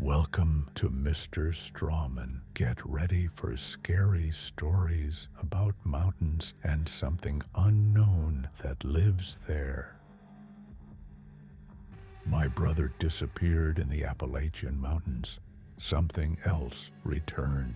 Welcome to Mr. Strawman. Get ready for scary stories about mountains and something unknown that lives there. My brother disappeared in the Appalachian Mountains. Something else returned.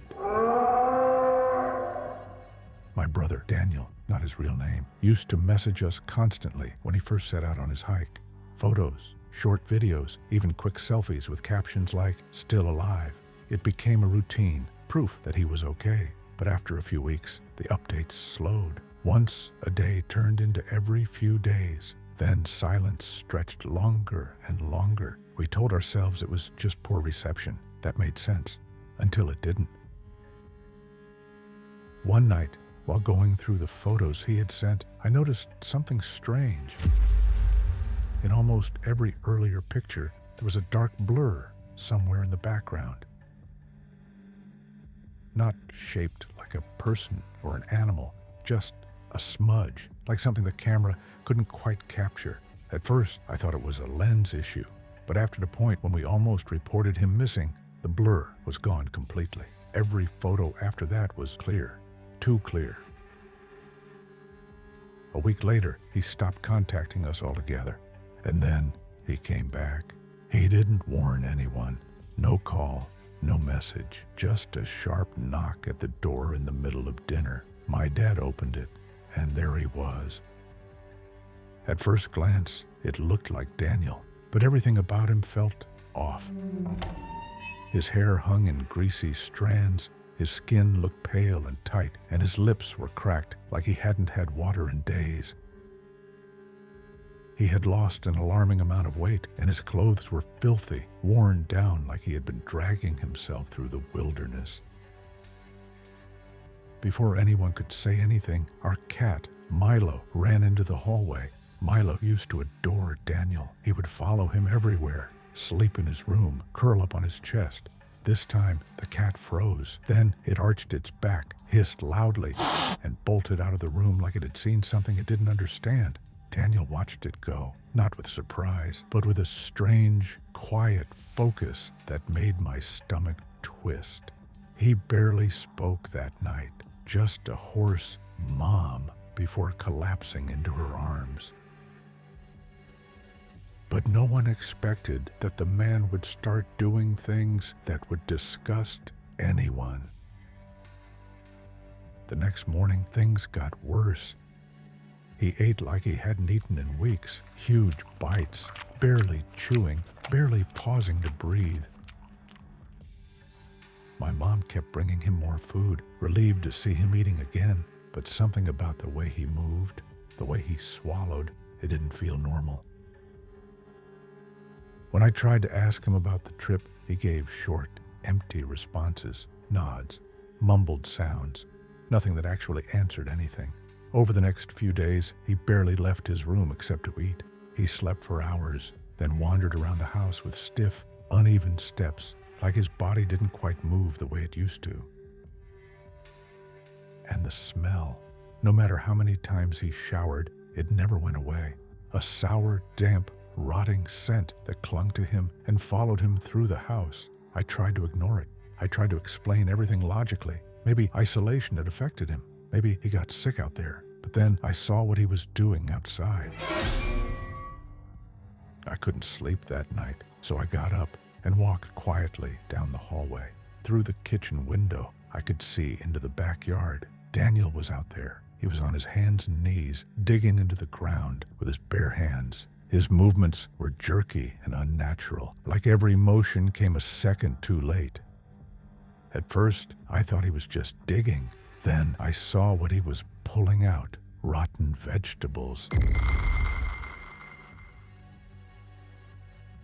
My brother, Daniel, not his real name, used to message us constantly when he first set out on his hike. Photos, short videos, even quick selfies with captions like, "Still alive." It became a routine, proof that he was okay. But after a few weeks, the updates slowed. Once a day turned into every few days. Then silence stretched longer and longer. We told ourselves it was just poor reception. That made sense, until it didn't. One night, while going through the photos he had sent, I noticed something strange. In almost every earlier picture, there was a dark blur somewhere in the background. Not shaped like a person or an animal, just a smudge, like something the camera couldn't quite capture. At first, I thought it was a lens issue, but after the point when we almost reported him missing, the blur was gone completely. Every photo after that was clear, too clear. A week later, he stopped contacting us altogether. And then he came back. He didn't warn anyone. No call, no message, just a sharp knock at the door in the middle of dinner. My dad opened it, and there he was. At first glance, it looked like Daniel, but everything about him felt off. His hair hung in greasy strands, his skin looked pale and tight, and his lips were cracked like he hadn't had water in days. He had lost an alarming amount of weight, and his clothes were filthy, worn down like he had been dragging himself through the wilderness. Before anyone could say anything, our cat, Milo, ran into the hallway. Milo used to adore Daniel. He would follow him everywhere, sleep in his room, curl up on his chest. This time, the cat froze. Then it arched its back, hissed loudly, and bolted out of the room like it had seen something it didn't understand. Daniel watched it go, not with surprise, but with a strange, quiet focus that made my stomach twist. He barely spoke that night, just a hoarse "Mom" before collapsing into her arms. But no one expected that the man would start doing things that would disgust anyone. The next morning, things got worse. He ate like he hadn't eaten in weeks, huge bites, barely chewing, barely pausing to breathe. My mom kept bringing him more food, relieved to see him eating again, but something about the way he moved, the way he swallowed, it didn't feel normal. When I tried to ask him about the trip, he gave short, empty responses, nods, mumbled sounds, nothing that actually answered anything. Over the next few days, he barely left his room except to eat. He slept for hours, then wandered around the house with stiff, uneven steps, like his body didn't quite move the way it used to. And the smell, no matter how many times he showered, it never went away. A sour, damp, rotting scent that clung to him and followed him through the house. I tried to ignore it. I tried to explain everything logically. Maybe isolation had affected him. Maybe he got sick out there. But then I saw what he was doing outside. I couldn't sleep that night, so I got up and walked quietly down the hallway. Through the kitchen window, I could see into the backyard. Daniel was out there. He was on his hands and knees, digging into the ground with his bare hands. His movements were jerky and unnatural, like every motion came a second too late. At first, I thought he was just digging. Then I saw what he was pulling out, rotten vegetables.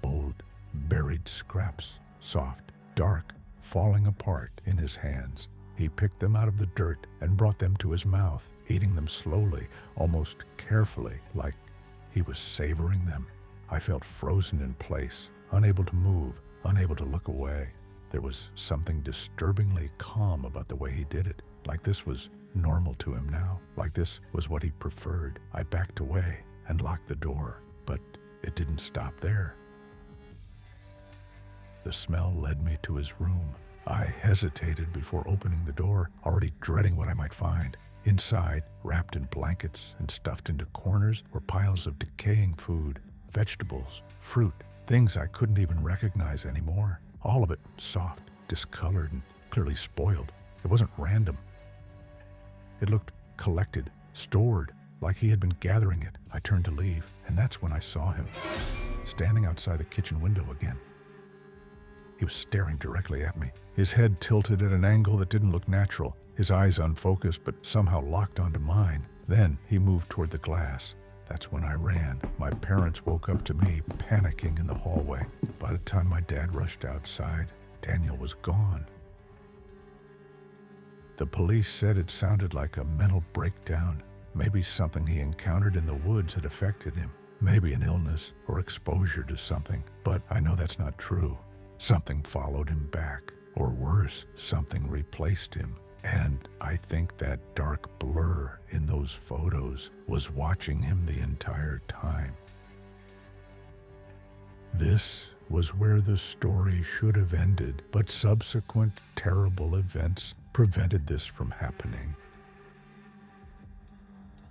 Old, buried scraps, soft, dark, falling apart in his hands. He picked them out of the dirt and brought them to his mouth, eating them slowly, almost carefully, like he was savoring them. I felt frozen in place, unable to move, unable to look away. There was something disturbingly calm about the way he did it, like this was normal to him now, like this was what he preferred. I backed away and locked the door, but it didn't stop there. The smell led me to his room. I hesitated before opening the door, already dreading what I might find. Inside, wrapped in blankets and stuffed into corners, were piles of decaying food, vegetables, fruit, things I couldn't even recognize anymore. All of it soft, discolored, and clearly spoiled. It wasn't random. It looked collected, stored, like he had been gathering it. I turned to leave, and that's when I saw him, standing outside the kitchen window again. He was staring directly at me, his head tilted at an angle that didn't look natural, his eyes unfocused but somehow locked onto mine. Then he moved toward the glass. That's when I ran. My parents woke up to me, panicking in the hallway. By the time my dad rushed outside, Daniel was gone. The police said it sounded like a mental breakdown. Maybe something he encountered in the woods had affected him. Maybe an illness or exposure to something. But I know that's not true. Something followed him back. Or worse, something replaced him. And I think that dark blur in those photos was watching him the entire time. This was where the story should have ended, but subsequent terrible events prevented this from happening.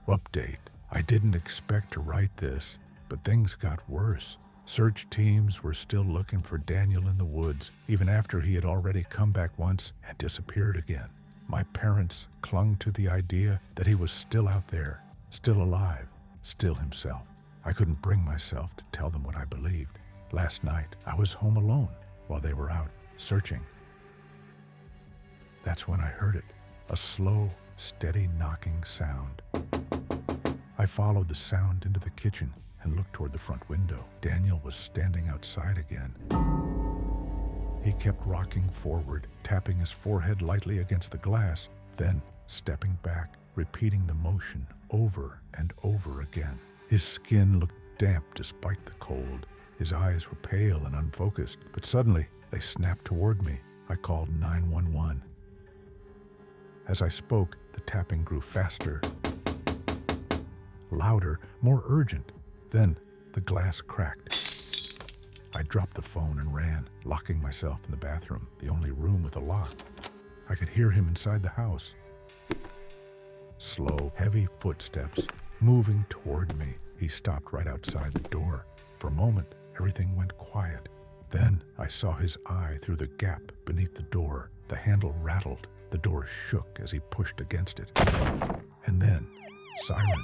Update: I didn't expect to write this, but things got worse. Search teams were still looking for Daniel in the woods, even after he had already come back once and disappeared again. My parents clung to the idea that he was still out there, still alive, still himself. I couldn't bring myself to tell them what I believed. Last night, I was home alone while they were out searching. That's when I heard it, a slow, steady knocking sound. I followed the sound into the kitchen and looked toward the front window. Daniel was standing outside again. He kept rocking forward, tapping his forehead lightly against the glass, then stepping back, repeating the motion over and over again. His skin looked damp despite the cold. His eyes were pale and unfocused, but suddenly they snapped toward me. I called 911. As I spoke, the tapping grew faster, louder, more urgent. Then the glass cracked. I dropped the phone and ran, locking myself in the bathroom, the only room with a lock. I could hear him inside the house. Slow, heavy footsteps moving toward me. He stopped right outside the door. For a moment, everything went quiet. Then I saw his eye through the gap beneath the door. The handle rattled. The door shook as he pushed against it. And then, sirens.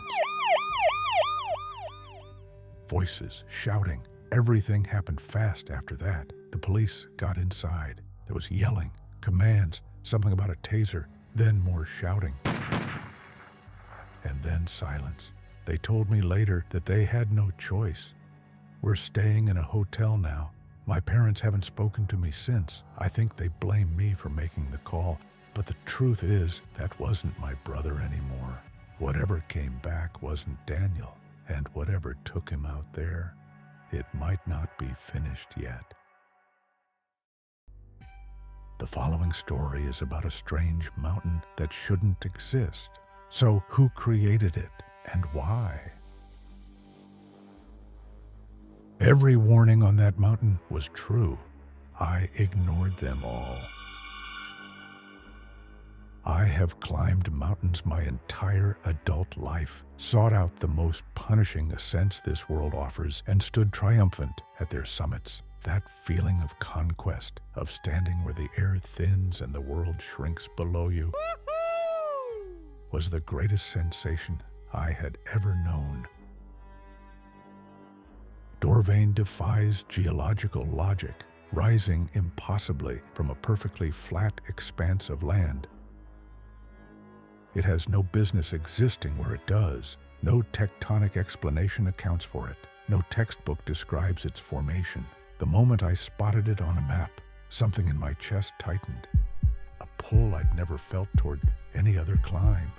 Voices shouting. Everything happened fast after that. The police got inside. There was yelling, commands, something about a taser, then more shouting. And then silence. They told me later that they had no choice. We're staying in a hotel now. My parents haven't spoken to me since. I think they blame me for making the call. But the truth is, that wasn't my brother anymore. Whatever came back wasn't Daniel. And whatever took him out there, it might not be finished yet. The following story is about a strange mountain that shouldn't exist. So who created it and why? Every warning on that mountain was true. I ignored them all. I have climbed mountains my entire adult life, sought out the most punishing ascents this world offers, and stood triumphant at their summits. That feeling of conquest, of standing where the air thins and the world shrinks below you, was the greatest sensation I had ever known. Dorvane defies geological logic, rising impossibly from a perfectly flat expanse of land. It has no business existing where it does. No tectonic explanation accounts for it. No textbook describes its formation. The moment I spotted it on a map, something in my chest tightened. A pull I'd never felt toward any other climb.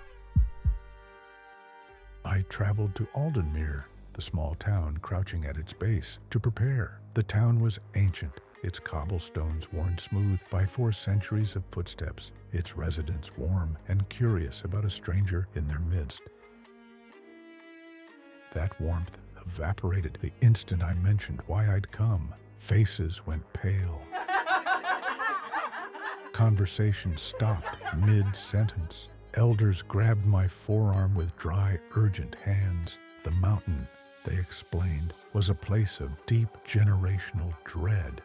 I traveled to Aldenmere, the small town crouching at its base, to prepare. The town was ancient, its cobblestones worn smooth by 4 centuries of footsteps, its residents warm and curious about a stranger in their midst. That warmth evaporated the instant I mentioned why I'd come. Faces went pale, Conversation stopped mid-sentence. Elders grabbed my forearm with dry, urgent hands. The mountain, they explained, was a place of deep generational dread.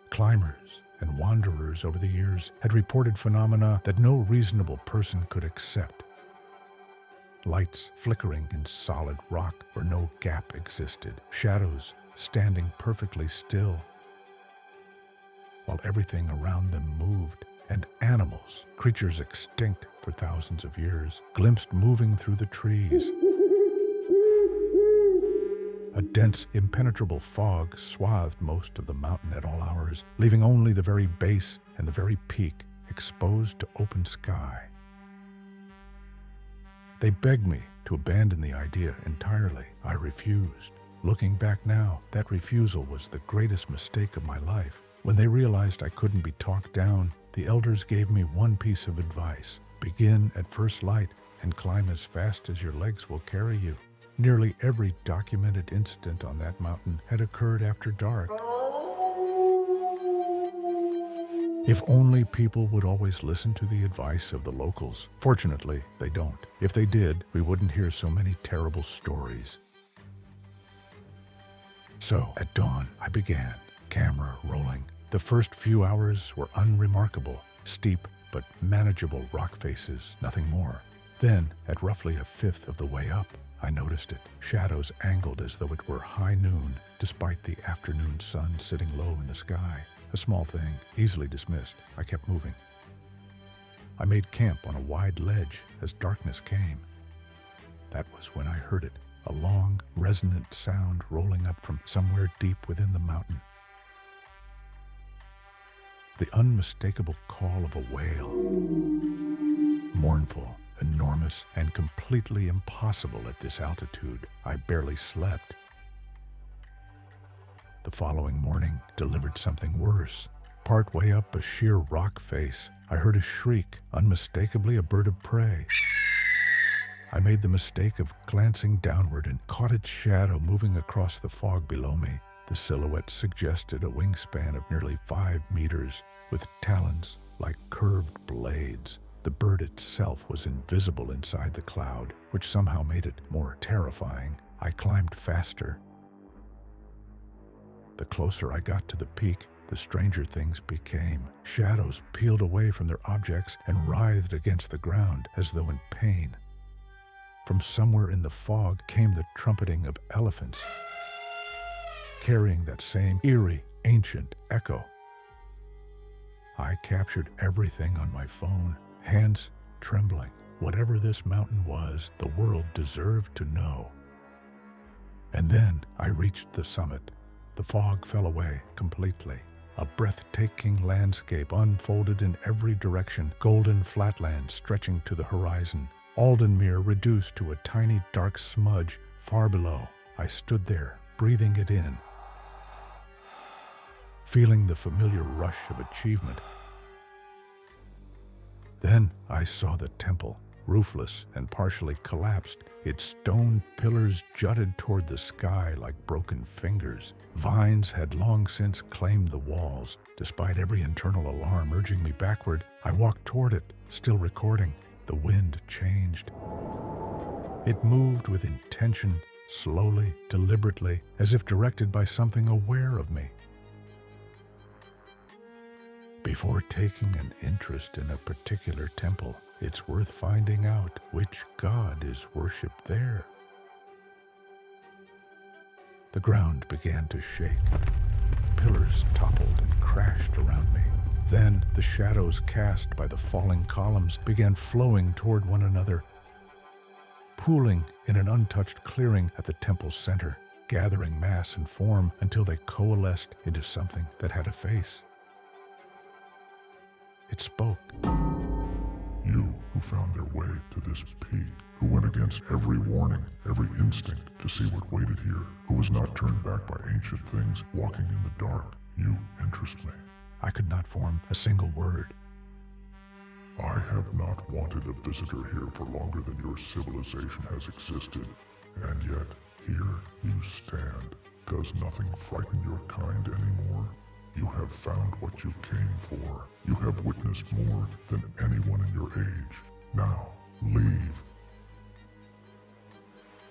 Climbers and wanderers over the years had reported phenomena that no reasonable person could accept. Lights flickering in solid rock where no gap existed, shadows standing perfectly still, while everything around them moved, and animals, creatures extinct for thousands of years, glimpsed moving through the trees. A dense, impenetrable fog swathed most of the mountain at all hours, leaving only the very base and the very peak exposed to open sky. They begged me to abandon the idea entirely. I refused. Looking back now, that refusal was the greatest mistake of my life. When they realized I couldn't be talked down, the elders gave me one piece of advice. Begin at first light and climb as fast as your legs will carry you. Nearly every documented incident on that mountain had occurred after dark. If only people would always listen to the advice of the locals. Fortunately, they don't. If they did, we wouldn't hear so many terrible stories. So, at dawn, I began, camera rolling. The first few hours were unremarkable, steep but manageable rock faces, nothing more. Then, at roughly a fifth of the way up, I noticed it, shadows angled as though it were high noon, despite the afternoon sun sitting low in the sky. A small thing, easily dismissed. I kept moving. I made camp on a wide ledge as darkness came. That was when I heard it, a long, resonant sound rolling up from somewhere deep within the mountain. The unmistakable call of a whale. Mournful, enormous, and completely impossible at this altitude. I barely slept. The following morning delivered something worse. Part way up a sheer rock face, I heard a shriek, unmistakably a bird of prey. I made the mistake of glancing downward and caught its shadow moving across the fog below me. The silhouette suggested a wingspan of nearly 5 meters, with talons like curved blades. The bird itself was invisible inside the cloud, which somehow made it more terrifying. I climbed faster. The closer I got to the peak, the stranger things became. Shadows peeled away from their objects and writhed against the ground as though in pain. From somewhere in the fog came the trumpeting of elephants, carrying that same eerie, ancient echo. I captured everything on my phone, hands trembling. Whatever this mountain was, the world deserved to know. And then I reached the summit. The fog fell away completely. A breathtaking landscape unfolded in every direction, golden flatlands stretching to the horizon. Aldenmere reduced to a tiny dark smudge far below. I stood there, breathing it in, feeling the familiar rush of achievement. Then I saw the temple, roofless and partially collapsed. Its stone pillars jutted toward the sky like broken fingers. Vines had long since claimed the walls. Despite every internal alarm urging me backward, I walked toward it, still recording. The wind changed. It moved with intention, slowly, deliberately, as if directed by something aware of me. Before taking an interest in a particular temple, it's worth finding out which god is worshipped there. The ground began to shake. Pillars toppled and crashed around me. Then the shadows cast by the falling columns began flowing toward one another, pooling in an untouched clearing at the temple's center, gathering mass and form until they coalesced into something that had a face. It spoke. You who found their way to this peak, who went against every warning, every instinct to see what waited here, who was not turned back by ancient things walking in the dark, you interest me. I could not form a single word. I have not wanted a visitor here for longer than your civilization has existed, and yet here you stand. Does nothing frighten your kind anymore? You have have found what you came for. You have witnessed more than anyone in your age. Now, leave.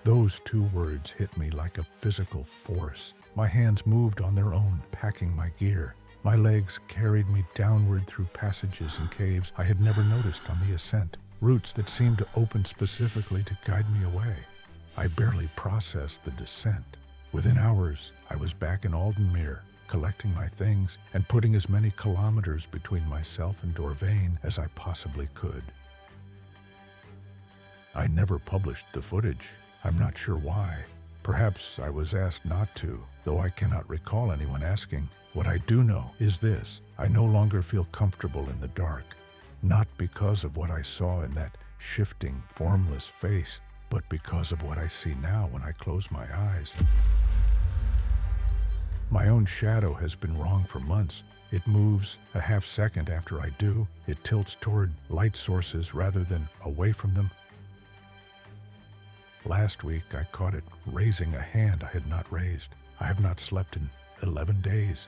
Those 2 words hit me like a physical force. My hands moved on their own, packing my gear. My legs carried me downward through passages and caves I had never noticed on the ascent, routes that seemed to open specifically to guide me away. I barely processed the descent. Within hours, I was back in Aldenmere, collecting my things and putting as many kilometers between myself and Dorvane as I possibly could. I never published the footage. I'm not sure why. Perhaps I was asked not to, though I cannot recall anyone asking. What I do know is this: I no longer feel comfortable in the dark, not because of what I saw in that shifting, formless face, but because of what I see now when I close my eyes. My own shadow has been wrong for months. It moves a half second after I do. It tilts toward light sources rather than away from them. Last week, I caught it raising a hand I had not raised. I have not slept in 11 days.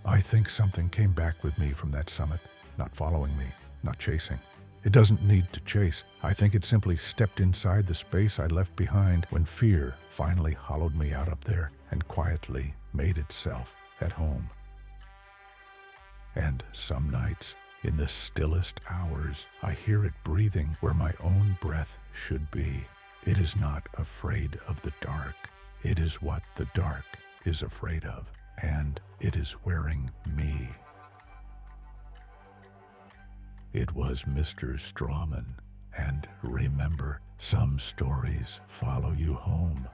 I think something came back with me from that summit, not following me, not chasing. It doesn't need to chase. I think it simply stepped inside the space I left behind when fear finally hollowed me out up there and quietly made itself at home. And some nights, in the stillest hours, I hear it breathing where my own breath should be. It is not afraid of the dark. It is what the dark is afraid of, and it is wearing me. It was Mr. Strawman, and remember, some stories follow you home.